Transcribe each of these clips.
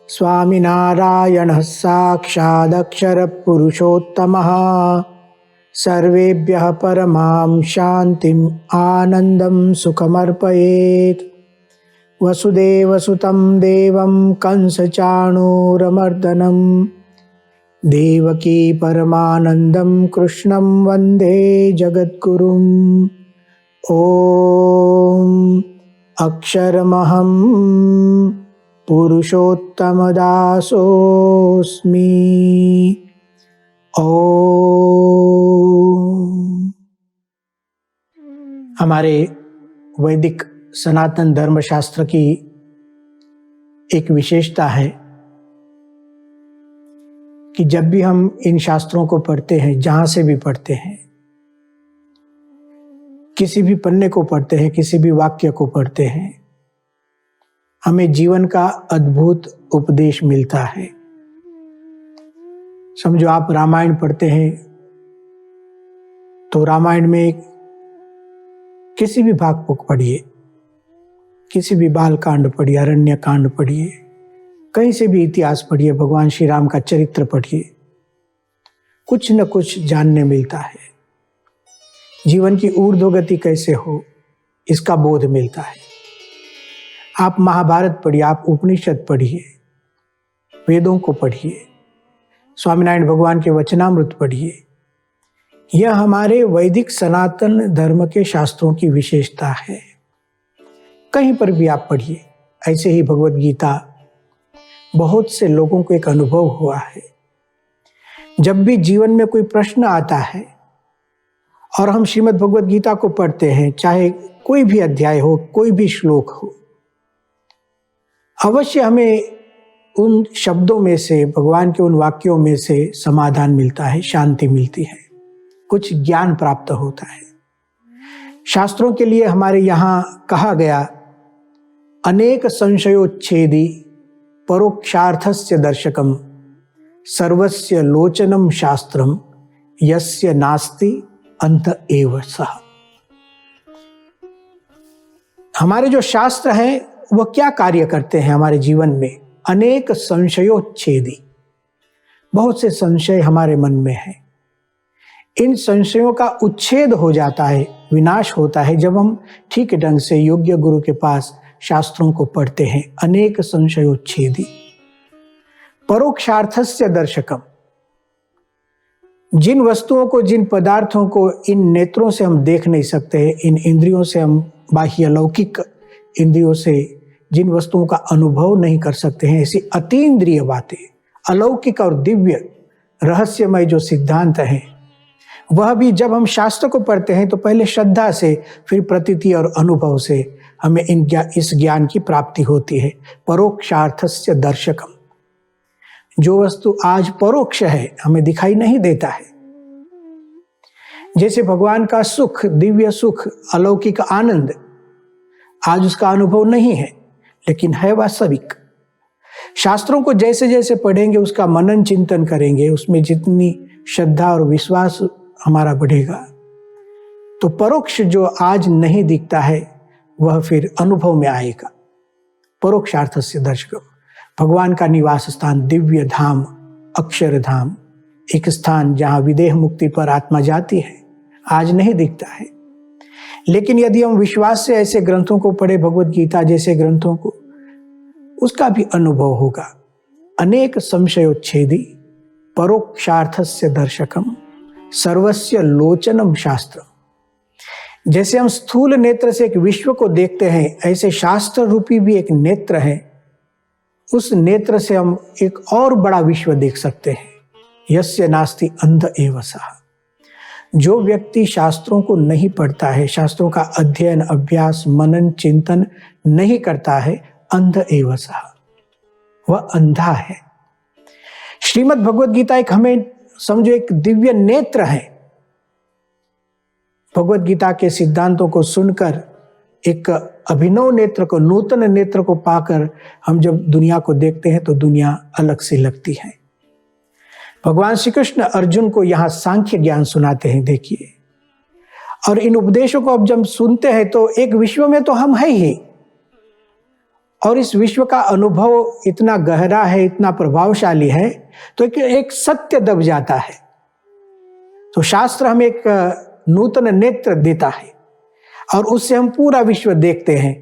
स्वामिनारायणः साक्षादक्षरपुरुषोत्तमः सर्वेभ्यः परमां शान्तिम् आनन्दं सुखमर्पयेत्। वसुदेवसुतं देवं कंसचाणूरमर्दनं देवकी परमानन्दं कृष्णं वन्दे जगद्गुरुम्। ॐ अक्षरमहं पुरुषोत्तमदासोऽस्मि। ओम। हमारे वैदिक सनातन धर्मशास्त्र की एक विशेषता है कि जब भी हम इन शास्त्रों को पढ़ते हैं, जहां से भी पढ़ते हैं, किसी भी पन्ने को पढ़ते हैं, किसी भी वाक्य को पढ़ते हैं, हमें जीवन का अद्भुत उपदेश मिलता है। समझो आप रामायण पढ़ते हैं तो रामायण में किसी भी भाग को पढ़िए, किसी भी बाल कांड पढ़िए, अरण्य कांड पढ़िए, कहीं से भी इतिहास पढ़िए, भगवान श्री राम का चरित्र पढ़िए, कुछ न कुछ जानने मिलता है। जीवन की ऊर्ध्वगति कैसे हो इसका बोध मिलता है। आप महाभारत पढ़िए, आप उपनिषद पढ़िए, वेदों को पढ़िए, स्वामीनारायण भगवान के वचनामृत पढ़िए। यह हमारे वैदिक सनातन धर्म के शास्त्रों की विशेषता है। कहीं पर भी आप पढ़िए। ऐसे ही भगवत गीता, बहुत से लोगों को एक अनुभव हुआ है, जब भी जीवन में कोई प्रश्न आता है और हम श्रीमद् भगवत गीता को पढ़ते हैं, चाहे कोई भी अध्याय हो, कोई भी श्लोक हो, अवश्य हमें उन शब्दों में से, भगवान के उन वाक्यों में से समाधान मिलता है, शांति मिलती है, कुछ ज्ञान प्राप्त होता है। शास्त्रों के लिए हमारे यहाँ कहा गया, अनेक संशयोच्छेदी परोक्षार्थस्य दर्शकम सर्वस्य लोचनम शास्त्रम यस्य नास्ति अंत एव सः। हमारे जो शास्त्र हैं वह क्या कार्य करते हैं हमारे जीवन में? अनेक संशयोच्छेदी, बहुत से संशय हमारे मन में है। इन संशयों का उच्छेद हो जाता है, विनाश होता है जब हम ठीक ढंग से योग्य गुरु के पास शास्त्रों को पढ़ते हैं। अनेक संशयोच्छेदी परोक्षार्थस्य दर्शकम, जिन वस्तुओं को, जिन पदार्थों को इन नेत्रों से हम देख नहीं सकते, इन इंद्रियों से हम, बाह्य लौकिक इंद्रियों से जिन वस्तुओं का अनुभव नहीं कर सकते हैं, ऐसी अतीन्द्रिय बातें, अलौकिक और दिव्य रहस्यमय जो सिद्धांत हैं, वह भी जब हम शास्त्र को पढ़ते हैं तो पहले श्रद्धा से, फिर प्रतीति और अनुभव से हमें इस ज्ञान की प्राप्ति होती है। परोक्षार्थस्य दर्शकम, जो वस्तु आज परोक्ष है, हमें दिखाई नहीं देता है, जैसे भगवान का सुख, दिव्य सुख, अलौकिक आनंद, आज उसका अनुभव नहीं है, लेकिन है वास्तविक। शास्त्रों को जैसे जैसे पढ़ेंगे, उसका मनन चिंतन करेंगे, उसमें जितनी श्रद्धा और विश्वास हमारा बढ़ेगा, तो परोक्ष जो आज नहीं दिखता है वह फिर अनुभव में आएगा। परोक्षार्थस्य दर्शकम, भगवान का निवास स्थान, दिव्य धाम, अक्षर धाम, एक स्थान जहां विदेह मुक्ति पर आत्मा जाती है, आज नहीं दिखता है। लेकिन यदि हम विश्वास से ऐसे ग्रंथों को पढ़े, भगवत गीता जैसे ग्रंथों को, उसका भी अनुभव होगा। अनेक संशयोच्छेदी परोक्षार्थस्य दर्शकम सर्वस्य लोचनम शास्त्रम, जैसे हम स्थूल नेत्र से एक विश्व को देखते हैं, ऐसे शास्त्र रूपी भी एक नेत्र है। उस नेत्र से हम एक और बड़ा विश्व देख सकते हैं। यस्य नास्ति अंध एव सः, जो व्यक्ति शास्त्रों को नहीं पढ़ता है, शास्त्रों का अध्ययन, अभ्यास, मनन, चिंतन नहीं करता है, अंध एव सः, वह अंधा है। श्रीमद् भगवत गीता एक, हमें समझो, एक दिव्य नेत्र है। भगवत गीता के सिद्धांतों को सुनकर, एक अभिनव नेत्र को, नूतन नेत्र को पाकर हम जब दुनिया को देखते हैं तो दुनिया अलग सी लगती है। भगवान श्री कृष्ण अर्जुन को यहाँ सांख्य ज्ञान सुनाते हैं, देखिए। और इन उपदेशों को अब जब सुनते हैं तो एक विश्व में तो हम है ही, और इस विश्व का अनुभव इतना गहरा है, इतना प्रभावशाली है, तो एक सत्य दब जाता है। तो शास्त्र हमें एक नूतन नेत्र देता है और उससे हम पूरा विश्व देखते हैं।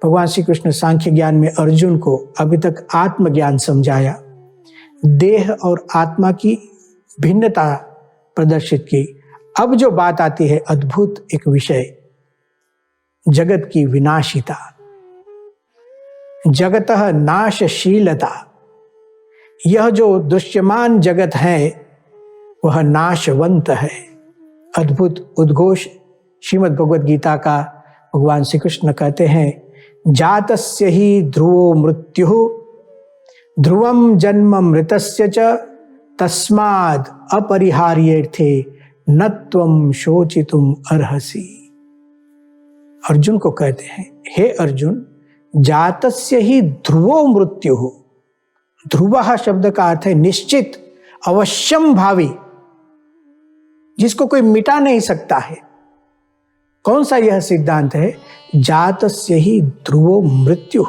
भगवान श्री कृष्ण सांख्य ज्ञान में अर्जुन को अभी तक आत्मज्ञान समझाया, देह और आत्मा की भिन्नता प्रदर्शित की। अब जो बात आती है अद्भुत एक विषय, जगत की विनाशिता, जगतः नाशशीलता। यह जो दृश्यमान जगत है वह नाशवंत है। अद्भुत उद्घोष श्रीमद् भगवद गीता का भगवान श्री कृष्ण कहते हैं, जातस्य ही ध्रुवो मृत्युः ध्रुवम जन्म मृतस्य च तस्माद् अपरिहार्येर्थे न त्वं शोचितुम अर्हसि। अर्जुन को कहते हैं, हे अर्जुन, जातस्य ही ध्रुवो मृत्युः। ध्रुवः शब्द का अर्थ है निश्चित, अवश्यम भावी, जिसको कोई मिटा नहीं सकता है। कौन सा यह सिद्धांत है? जातस्य ही ध्रुवो मृत्यु।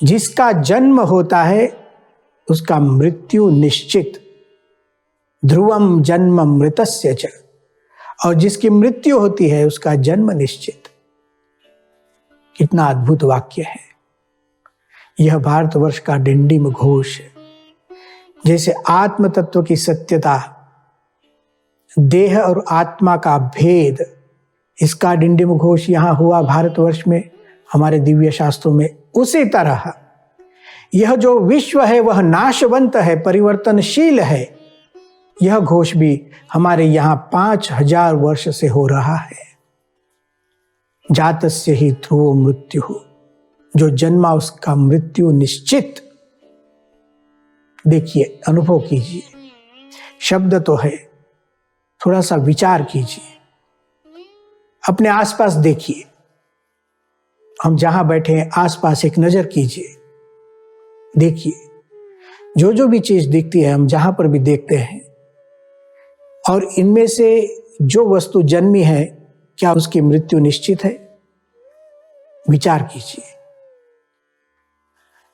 जिसका जन्म होता है उसका मृत्यु निश्चित। ध्रुवम जन्म मृतस्य च, और जिसकी मृत्यु होती है उसका जन्म निश्चित। कितना अद्भुत वाक्य है। यह भारतवर्ष का डिंडिम घोष है। जैसे आत्म तत्व की सत्यता, देह और आत्मा का भेद, इसका डिंडिम घोष यहां हुआ भारतवर्ष में, हमारे दिव्य शास्त्रों में। उसी तरह यह जो विश्व है वह नाशवंत है, परिवर्तनशील है, यह घोष भी हमारे यहां 5000 वर्ष से हो रहा है। जातस्य ही ध्रुवो मृत्यु, जो जन्मा उसका मृत्यु निश्चित। देखिए, अनुभव कीजिए, शब्द तो है, थोड़ा सा विचार कीजिए, अपने आसपास देखिए। हम जहां बैठे हैं आसपास एक नजर कीजिए, देखिए जो जो भी चीज दिखती है, हम जहां पर भी देखते हैं, और इनमें से जो वस्तु जन्मी है क्या उसकी मृत्यु निश्चित है? विचार कीजिए।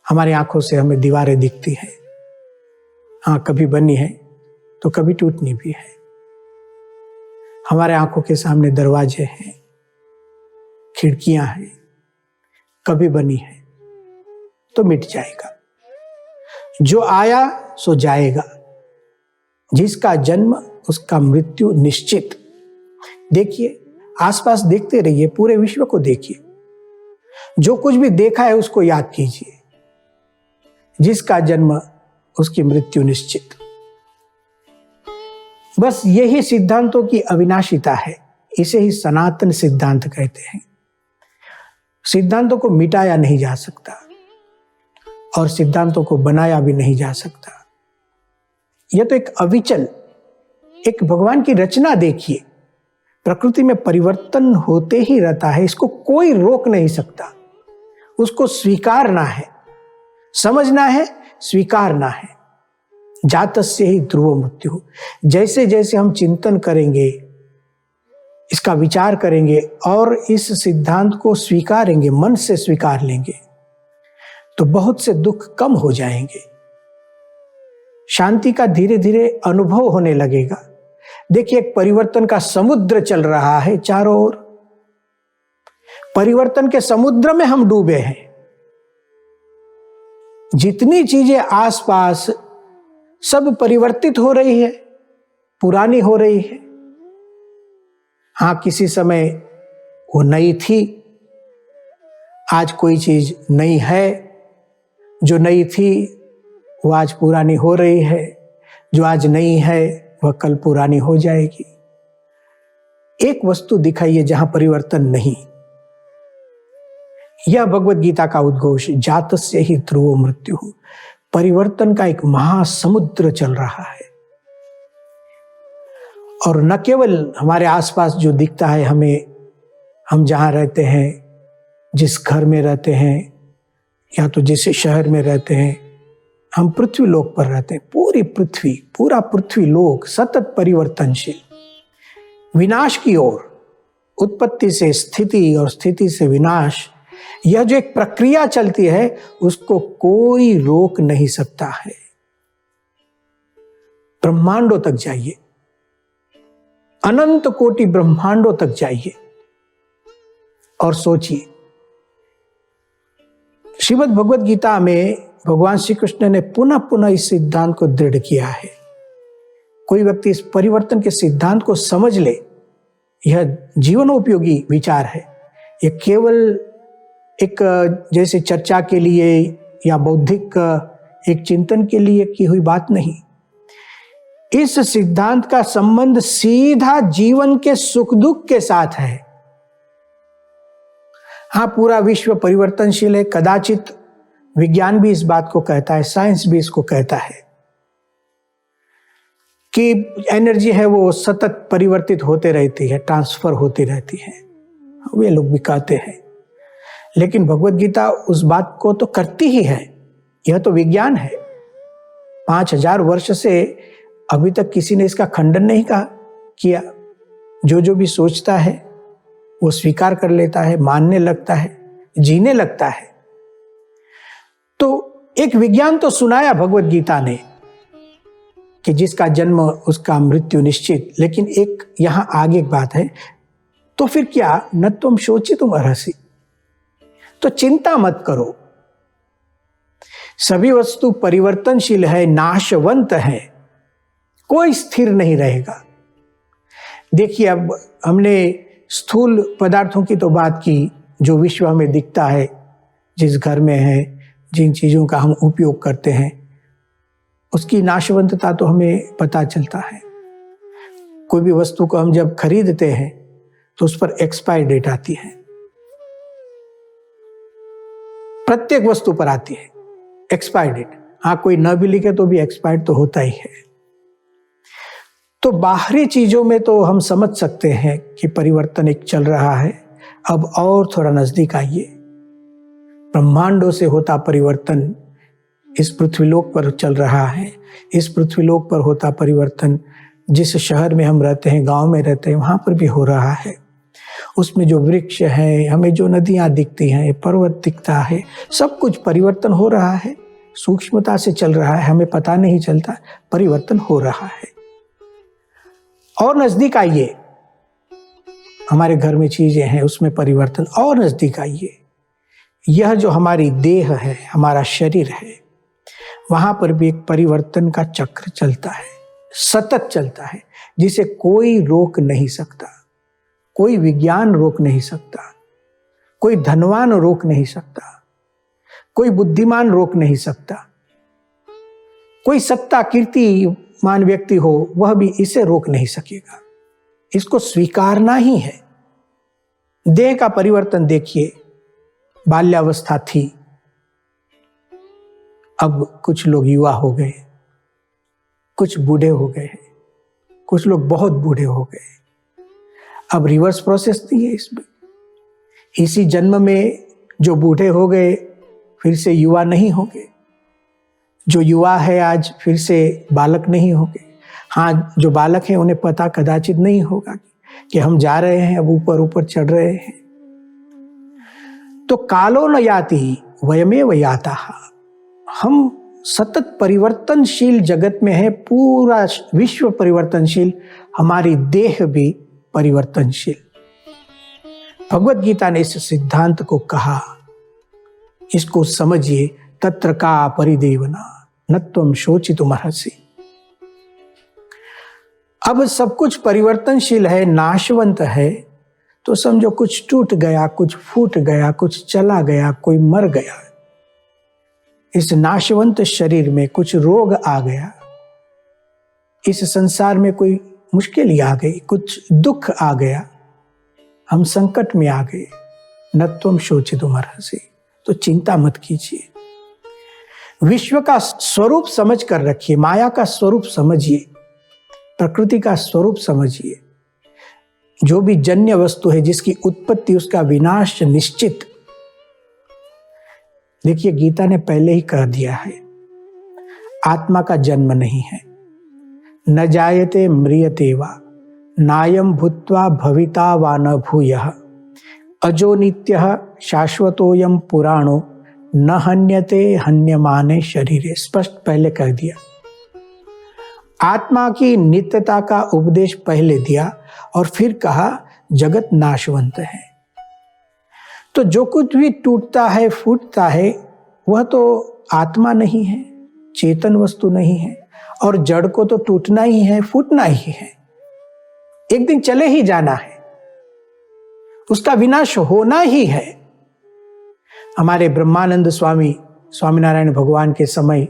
हमारी आंखों से हमें दीवारें दिखती हैं, हाँ, कभी बनी है तो कभी टूटनी भी है। हमारे आंखों के सामने दरवाजे हैं, खिड़कियां हैं, कभी बनी है तो मिट जाएगा। जो आया सो जाएगा, जिसका जन्म उसका मृत्यु निश्चित। देखिए, आसपास देखते रहिए, पूरे विश्व को देखिए, जो कुछ भी देखा है उसको याद कीजिए। जिसका जन्म उसकी मृत्यु निश्चित। बस यही सिद्धांतों की अविनाशिता है। इसे ही सनातन सिद्धांत कहते हैं। सिद्धांतों को मिटाया नहीं जा सकता और सिद्धांतों को बनाया भी नहीं जा सकता। यह तो एक अविचल, एक भगवान की रचना देखिए। प्रकृति में परिवर्तन होते ही रहता है, इसको कोई रोक नहीं सकता। उसको स्वीकारना है, समझना है, स्वीकारना है। जातस्य ही ध्रुव मृत्यु। जैसे जैसे हम चिंतन करेंगे, इसका विचार करेंगे और इस सिद्धांत को स्वीकारेंगे, मन से स्वीकार लेंगे, तो बहुत से दुख कम हो जाएंगे। शांति का धीरे धीरे अनुभव होने लगेगा। देखिए, एक परिवर्तन का समुद्र चल रहा है चारों ओर। परिवर्तन के समुद्र में हम डूबे हैं। जितनी चीजें आसपास सब परिवर्तित हो रही है, पुरानी हो रही है। हाँ, किसी समय वो नई थी, आज कोई चीज नई है। जो नई थी वो आज पुरानी हो रही है, जो आज नई है वह कल पुरानी हो जाएगी। एक वस्तु दिखाइए जहां परिवर्तन नहीं। यह भगवत गीता का उद्घोष, जातस्य ही ध्रुवो मृत्यु। परिवर्तन का एक महासमुद्र चल रहा है और न केवल हमारे आसपास जो दिखता है हमें, हम जहां रहते हैं, जिस घर में रहते हैं या तो जिस शहर में रहते हैं, हम पृथ्वी लोक पर रहते हैं। पूरी पृथ्वी, पूरा पृथ्वी लोक सतत परिवर्तनशील, विनाश की ओर, उत्पत्ति से स्थिति और स्थिति से विनाश, यह जो एक प्रक्रिया चलती है उसको कोई रोक नहीं सकता है। ब्रह्मांडों तक जाइए, अनंत कोटि ब्रह्मांडों तक जाइए और सोचिए। श्रीमद् भगवद गीता में भगवान श्री कृष्ण ने पुनः पुनः इस सिद्धांत को दृढ़ किया है। कोई व्यक्ति इस परिवर्तन के सिद्धांत को समझ ले, यह जीवनोपयोगी विचार है। यह केवल एक जैसे चर्चा के लिए या बौद्धिक एक चिंतन के लिए की हुई बात नहीं। इस सिद्धांत का संबंध सीधा जीवन के सुख दुख के साथ है। हाँ, पूरा विश्व परिवर्तनशील है, कदाचित विज्ञान भी इस बात को कहता है, साइंस भी इसको कहता है कि एनर्जी है वो सतत परिवर्तित होते रहती है, ट्रांसफर होती रहती है, वे लोग भी कहते हैं। लेकिन भगवद गीता उस बात को तो करती ही है। यह तो विज्ञान है। 5000 वर्ष से अभी तक किसी ने इसका खंडन नहीं किया। जो भी सोचता है वो स्वीकार कर लेता है, मानने लगता है, जीने लगता है। तो एक विज्ञान तो सुनाया भगवद गीता ने कि जिसका जन्म उसका मृत्यु निश्चित। लेकिन एक यहां आगे एक बात है, तो फिर क्या न तुम शोचितुम अर्हसि, तो चिंता मत करो। सभी वस्तु परिवर्तनशील है, नाशवंत है, कोई स्थिर नहीं रहेगा। देखिए, अब हमने स्थूल पदार्थों की तो बात की, जो विश्व में दिखता है, जिस घर में है, जिन चीजों का हम उपयोग करते हैं, उसकी नाशवंतता तो हमें पता चलता है। कोई भी वस्तु को हम जब खरीदते हैं तो उस पर एक्सपायर डेट आती है, प्रत्येक वस्तु पर आती है एक्सपायर डेट। हाँ, कोई न भी लिखे तो भी एक्सपायर्ड तो होता ही है। तो बाहरी चीजों में तो हम समझ सकते हैं कि परिवर्तन एक चल रहा है। अब और थोड़ा नजदीक आइए। ब्रह्मांडों से होता परिवर्तन इस पृथ्वीलोक पर चल रहा है। इस पृथ्वीलोक पर होता परिवर्तन जिस शहर में हम रहते हैं, गांव में रहते हैं, वहां पर भी हो रहा है। उसमें जो वृक्ष है, हमें जो नदियां दिखती हैं, पर्वत दिखता है, सब कुछ परिवर्तन हो रहा है। सूक्ष्मता से चल रहा है, हमें पता नहीं चलता, परिवर्तन हो रहा है। और नजदीक आइए, हमारे घर में चीजें हैं, उसमें परिवर्तन। और नजदीक आइए, यह जो हमारी देह है, हमारा शरीर है, वहां पर भी एक परिवर्तन का चक्र चलता है, सतत चलता है, जिसे कोई रोक नहीं सकता। कोई विज्ञान रोक नहीं सकता, कोई धनवान रोक नहीं सकता, कोई बुद्धिमान रोक नहीं सकता, कोई सत्ता कीर्तिमान व्यक्ति हो वह भी इसे रोक नहीं सकेगा। इसको स्वीकारना ही है। देह का परिवर्तन देखिए, बाल्यावस्था थी, अब कुछ लोग युवा हो गए, कुछ बूढ़े हो गए, कुछ लोग बहुत बूढ़े हो गए। अब रिवर्स प्रोसेस नहीं है इसमें। इसी जन्म में जो बूढ़े हो गए फिर से युवा नहीं होंगे, जो युवा है आज फिर से बालक नहीं होंगे। हाँ, जो बालक हैं उन्हें पता कदाचित नहीं होगा कि हम जा रहे हैं, अब ऊपर ऊपर चढ़ रहे हैं। तो कालो न याति वयमेव याताः। हम सतत परिवर्तनशील जगत में है, पूरा विश्व परिवर्तनशील, हमारी देह भी परिवर्तनशील। भगवत गीता ने इस सिद्धांत को कहा, इसको समझिए। तत्र का परिदेवना न त्वं शोचितुम् अर्हसि। अब सब कुछ परिवर्तनशील है, नाशवंत है, तो समझो कुछ टूट गया, कुछ फूट गया, कुछ चला गया, कोई मर गया। इस नाशवंत शरीर में कुछ रोग आ गया, इस संसार में कोई मुश्किल आ गई, कुछ दुख आ गया, हम संकट में आ गए। न त्वं शोचितुम् अर्हसि, तो चिंता मत कीजिए। विश्व का स्वरूप समझ कर रखिए, माया का स्वरूप समझिए, प्रकृति का स्वरूप समझिए। जो भी जन्य वस्तु है, जिसकी उत्पत्ति उसका विनाश निश्चित। देखिए, गीता ने पहले ही कह दिया है, आत्मा का जन्म नहीं है। न जायते म्रियते वा नायं भूत्वा भविता वा न भूयः। अजो नित्यः शाश्वतोयम पुराणो न हन्यते हन्यमाने शरीरे, स्पष्ट पहले कह दिया। आत्मा की नित्यता का उपदेश पहले दिया और फिर कहा जगत नाशवंत है। तो जो कुछ भी टूटता है फूटता है वह तो आत्मा नहीं है, चेतन वस्तु नहीं है, और जड़ को तो टूटना ही है, फूटना ही है, एक दिन चले ही जाना है, उसका विनाश होना ही है। हमारे ब्रह्मानंद स्वामी स्वामीनारायण भगवान के समय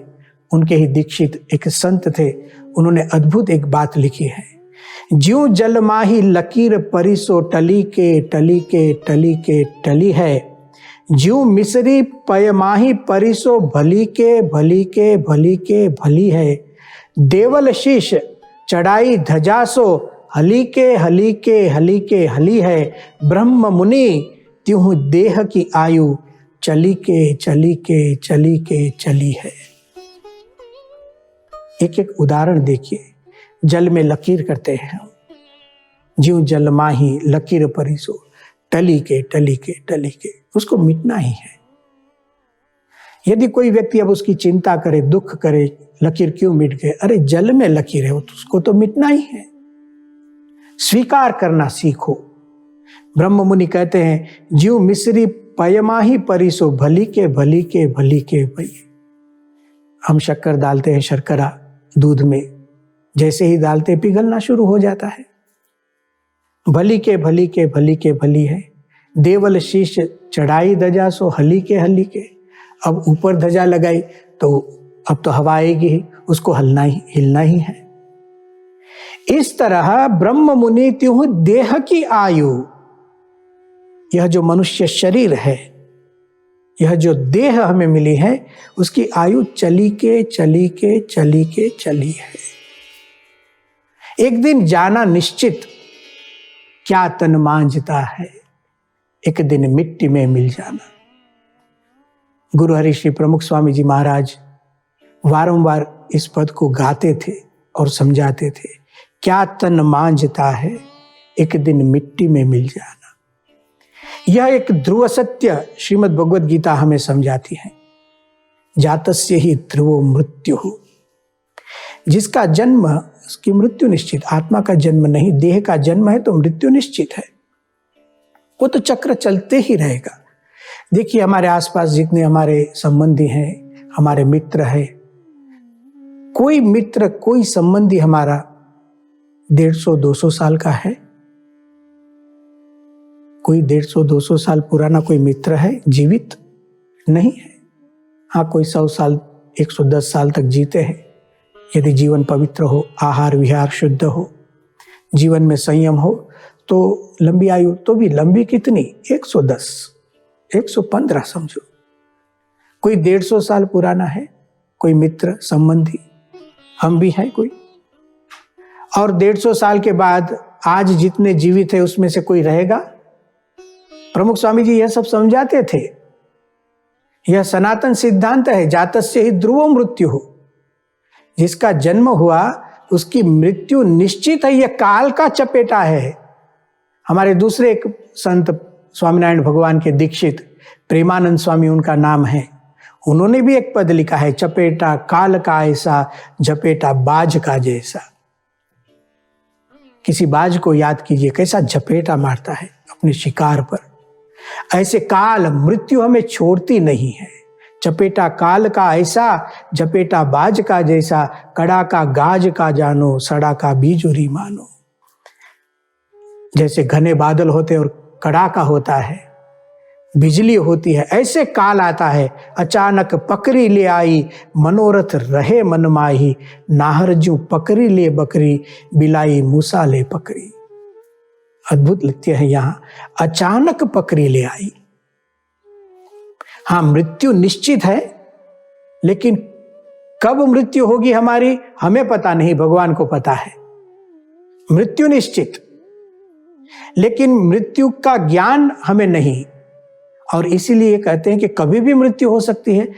उनके ही दीक्षित एक संत थे, उन्होंने अद्भुत एक बात लिखी है। ज्यों जल माही लकीर परिसो टली के टली के टली के टली है, ज्यों मिसरी पयमाही परिसो भली के भली के भली के भली है, देवल शीश चढ़ाई धजासो हली के हली के हली के हली है, ब्रह्म मुनि त्यों देह की आयु चली के चली के चली के चली है। एक एक उदाहरण देखिए, जल में लकीर करते हैं, ज्यों जल माही लकीर परिसो टली के टली के टली के, उसको मिटना ही है। यदि कोई व्यक्ति अब उसकी चिंता करे, दुख करे, लकीर क्यों मिट गए, अरे जल में लकीर है, उसको तो मिटना ही है। स्वीकार करना सीखो। ब्रह्म मुनि कहते हैं ज्यों मिश्री पयमाही परिसो भली के भली के भली के भली। हम शक्कर डालते हैं, शर्करा दूध में, जैसे ही डालते पिघलना शुरू हो जाता है। भली के भली के भली के भली है, देवल शीश चढ़ाई धजा सो हली के। अब ऊपर धजा लगाई तो अब तो हवा आएगी ही, उसको हिलना ही है। इस तरह ब्रह्म मुनि त्यों देह की आयु, यह जो मनुष्य शरीर है, यह जो देह हमें मिली है, उसकी आयु चली के चली के चली के चली है। एक दिन जाना निश्चित, क्या तन मांझता है, एक दिन मिट्टी में मिल जाना। गुरु हरि श्री प्रमुख स्वामी जी महाराज वारंवार इस पद को गाते थे और समझाते थे, क्या तन मांझता है, एक दिन मिट्टी में मिल जाना। यह एक ध्रुव सत्य श्रीमद् भगवद गीता हमें समझाती है। जातस्य ही ध्रुवो मृत्यु, जिसका जन्म उसकी मृत्यु निश्चित। आत्मा का जन्म नहीं, देह का जन्म है तो मृत्यु निश्चित है, वो तो चक्र चलते ही रहेगा। देखिए हमारे आसपास जितने हमारे संबंधी हैं, हमारे मित्र हैं, कोई मित्र कोई संबंधी हमारा 150-200 साल का है? कोई 150-200 साल पुराना कोई मित्र है जीवित? नहीं है। हाँ, कोई 100 साल 110 साल तक जीते हैं, यदि जीवन पवित्र हो, आहार विहार शुद्ध हो, जीवन में संयम हो तो लंबी आयु। तो भी लंबी कितनी? 110, 115 समझो। कोई 150 साल पुराना है, कोई मित्र संबंधी, हम भी हैं कोई। और 150 साल के बाद आज जितने जीवित है उसमें से कोई रहेगा? प्रमुख स्वामी जी यह सब समझाते थे। यह सनातन सिद्धांत है, जातस्य ही ध्रुवो मृत्यु हो। जिसका जन्म हुआ उसकी मृत्यु निश्चित है, यह काल का चपेटा है। हमारे दूसरे एक संत स्वामीनारायण भगवान के दीक्षित प्रेमानंद स्वामी उनका नाम है, उन्होंने भी एक पद लिखा है, चपेटा काल का ऐसा, झपेटा बाज का जैसा। किसी बाज को याद कीजिए, कैसा झपेटा मारता है अपने शिकार पर। ऐसे काल मृत्यु हमें छोड़ती नहीं है। चपेटा काल का ऐसा, झपेटा बाज का जैसा, कड़ा का गाज का जानो, सड़ा का बीजुरी मानो। जैसे घने बादल होते और कड़ाका होता है, बिजली होती है, ऐसे काल आता है। अचानक पकड़ी ले आई, मनोरथ रहे मन माही, नाहर जू पकड़ी ले बकरी, बिलाई मूसा ले पकड़ी। अद्भुत लिखते हैं यहाँ, अचानक पकड़ी ले आई। हाँ, मृत्यु निश्चित है, लेकिन कब मृत्यु होगी हमारी हमें पता नहीं, भगवान को पता है। मृत्यु निश्चित, लेकिन मृत्यु का ज्ञान हमें नहीं, और इसीलिए कहते हैं कि कभी भी मृत्यु हो सकती है।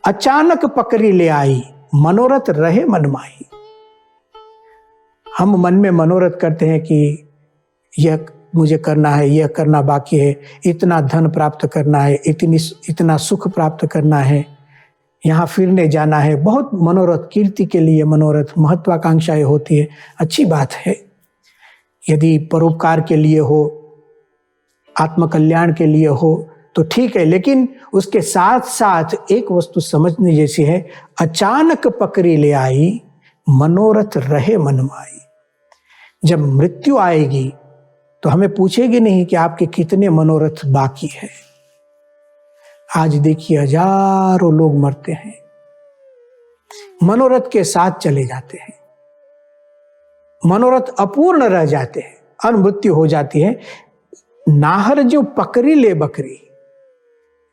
अचानक पकड़ी ले आई, मनोरथ रहे मनमाही। हम मन में मनोरथ करते हैं कि यह मुझे करना है, यह करना बाकी है, इतना धन प्राप्त करना है, इतना सुख प्राप्त करना है, यहाँ फिरने जाना है, बहुत मनोरथ, कीर्ति के लिए मनोरथ, महत्वाकांक्षाएं होती है। अच्छी बात है, यदि परोपकार के लिए हो, आत्मकल्याण के लिए हो तो ठीक है, लेकिन उसके साथ साथ एक वस्तु समझने जैसी है, अचानक पकड़ी ले आई मनोरथ रहे मनमाई। जब मृत्यु आएगी तो हमें पूछेगी नहीं कि आपके कितने मनोरथ बाकी है। आज देखिए हजारों लोग मरते हैं, मनोरथ के साथ चले जाते हैं, मनोरथ अपूर्ण रह जाते हैं, और मृत्यु हो जाती है। नाहर जो पकड़ी ले बकरी,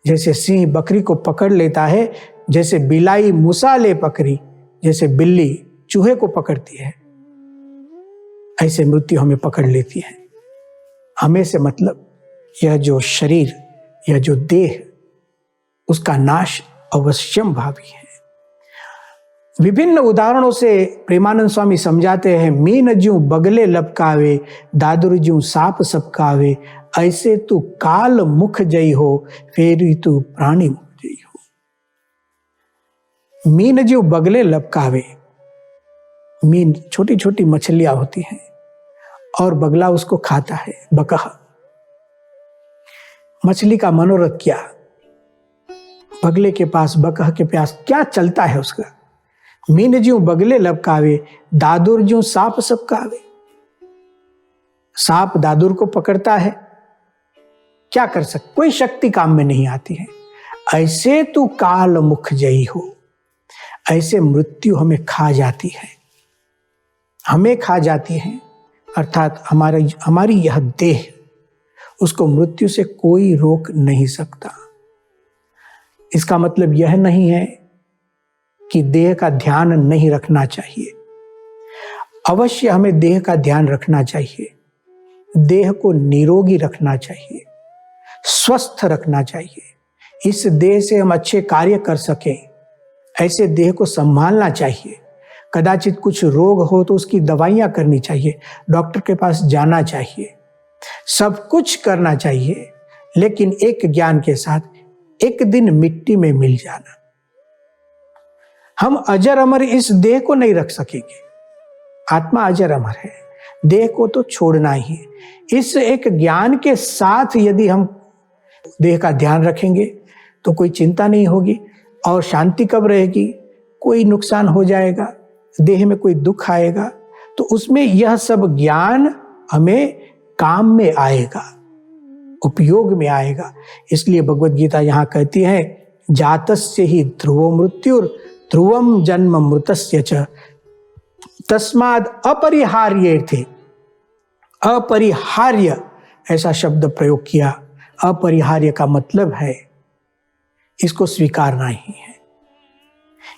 जैसे सिंह बकरी को पकड़ लेता है, जैसे बिलाई मूसा ले पकड़ी, जैसे बिल्ली चूहे को पकड़ती है, ऐसे मृत्यु हमें पकड़ लेती है। हमें से मतलब यह जो शरीर, यह जो देह, उसका नाश अवश्यम भावी है। विभिन्न उदाहरणों से प्रेमानंद स्वामी समझाते हैं, मीन ज्यों बगले लपकावे, दादुर ज्यों साप सबकावे, ऐसे तू काल मुख जई हो, फेरी तू प्राणी मुख जई हो। मीन ज्यों बगले लपकावे, मीन छोटी छोटी मछलियां होती हैं और बगला उसको खाता है, बकह। मछली का मनोरथ क्या, बगले के पास, बकह के पास क्या चलता है उसका। मीन ज्यों बगले लपकावे, दादुर ज्यों साप सबकावे। सांप दादुर को पकड़ता है, क्या कर सकते, कोई शक्ति काम में नहीं आती है। ऐसे तू काल मुख जई हो, ऐसे मृत्यु हमें खा जाती है, हमें खा जाती है, अर्थात हमारी यह देह, उसको मृत्यु से कोई रोक नहीं सकता। इसका मतलब यह नहीं है कि देह का ध्यान नहीं रखना चाहिए। अवश्य हमें देह का ध्यान रखना चाहिए, देह को निरोगी रखना चाहिए, स्वस्थ रखना चाहिए। इस देह से हम अच्छे कार्य कर सकें, ऐसे देह को संभालना चाहिए। कदाचित कुछ रोग हो तो उसकी दवाइयां करनी चाहिए, डॉक्टर के पास जाना चाहिए, सब कुछ करना चाहिए, लेकिन एक ज्ञान के साथ, एक दिन मिट्टी में मिल जाना। हम अजर अमर इस देह को नहीं रख सकेंगे, आत्मा अजर अमर है, देह को तो छोड़ना ही है। इस एक ज्ञान के साथ यदि हम देह का ध्यान रखेंगे तो कोई चिंता नहीं होगी। और शांति कब रहेगी, कोई नुकसान हो जाएगा, देह में कोई दुख आएगा तो उसमें यह सब ज्ञान हमें काम में आएगा, उपयोग में आएगा। इसलिए भगवत गीता यहाँ कहती है, जातस्य ही ध्रुवो मृत्युर ध्रुवम जन्म मृतस्य च, तस्माद् अपरिहार्ये थे। अपरिहार्य ऐसा शब्द प्रयोग किया। अपरिहार्य का मतलब है इसको स्वीकारना ही है,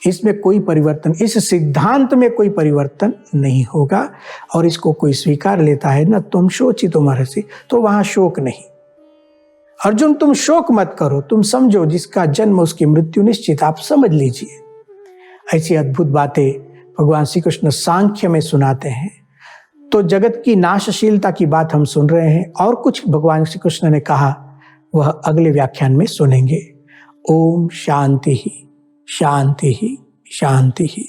इसमें कोई परिवर्तन, इस सिद्धांत में कोई परिवर्तन नहीं होगा। और इसको कोई स्वीकार लेता है ना, तुम शोची तुम हर्षि, तो वहां शोक नहीं। अर्जुन तुम शोक मत करो, तुम समझो जिसका जन्म उसकी मृत्यु निश्चित, आप समझ लीजिए। ऐसी अद्भुत बातें भगवान श्री कृष्ण सांख्य में सुनाते हैं। तो जगत की नाशशीलता की बात हम सुन रहे हैं, और कुछ भगवान श्री कृष्ण ने कहा वह अगले व्याख्यान में सुनेंगे। ओम शांति ही शांति ही शांति ही।